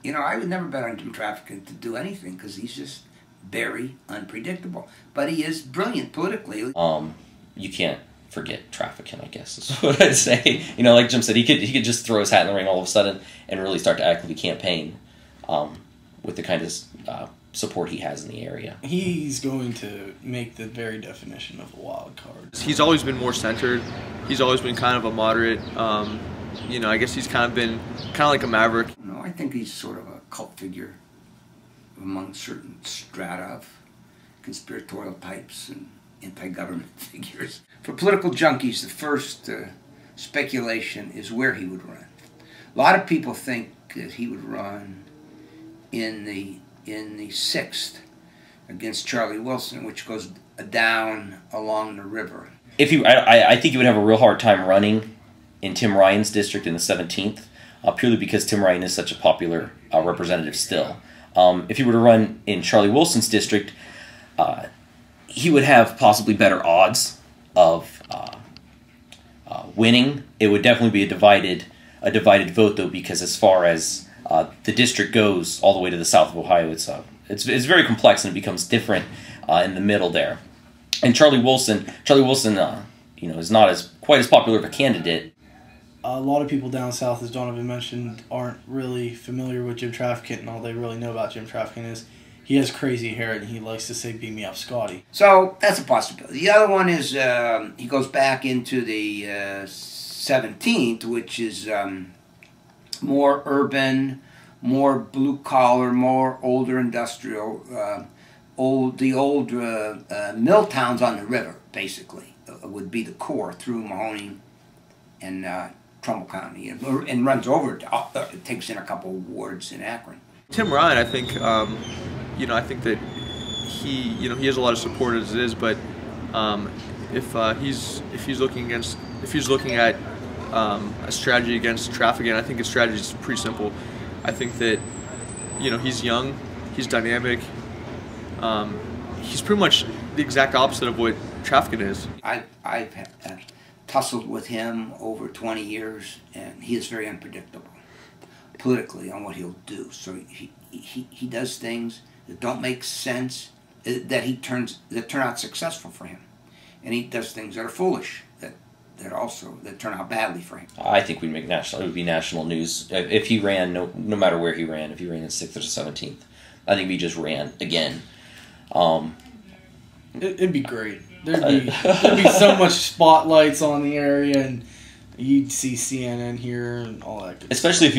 You know, I would never bet on Jim Traficant to do anything because he's just very unpredictable. But he is brilliant politically. You can't forget Traficant, I guess is what I'd say. You know, like Jim said, he could just throw his hat in the ring all of a sudden and really start to actively campaign with the kind of support he has in the area. He's going to make the very definition of a wild card. He's always been more centered. He's always been kind of a moderate. You know, I guess he's kind of like a maverick. No, I think he's sort of a cult figure among certain strata of conspiratorial types and anti-government figures. For political junkies, the first speculation is where he would run. A lot of people think that he would run in the 6th against Charlie Wilson, which goes down along the river. I think he would have a real hard time running in Tim Ryan's district in the 17th, purely because Tim Ryan is such a popular representative still. If he were to run in Charlie Wilson's district, he would have possibly better odds of winning. It would definitely be a divided vote, though, because as far as the district goes, all the way to the south of Ohio, it's very complex and it becomes different in the middle there. And Charlie Wilson, you know, is not quite as popular of a candidate. A lot of people down south, as Donovan mentioned, aren't really familiar with Jim Traficant, and all they really know about Jim Traficant is he has crazy hair and he likes to say, "Beam me up, Scotty." So that's a possibility. The other one is he goes back into the 17th, which is more urban, more blue collar, more older industrial, the old mill towns on the river, basically, would be the core through Mahoning and Trumbull County, and runs over. It takes in a couple of wards in Akron. Tim Ryan, I think, you know, I think that he has a lot of support as it is, but if he's looking at a strategy against Traficant, I think his strategy is pretty simple. I think that, you know, he's young, he's dynamic, he's pretty much the exact opposite of what Traficant is. I've tussled with him over 20 years, and he is very unpredictable politically on what he'll do. So he does things that don't make sense, that turn out successful for him, and he does things that are foolish that turn out badly for him. I think we'd make national. It would be national news if he ran. No matter where he ran, if he ran in 6th or 17th, I think if he just ran again. It'd be great. There'd be so much spotlights on the area, and you'd see CNN here and all that good Especially stuff.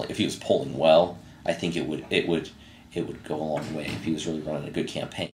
if he was polling well, I think it would go a long way if he was really running a good campaign.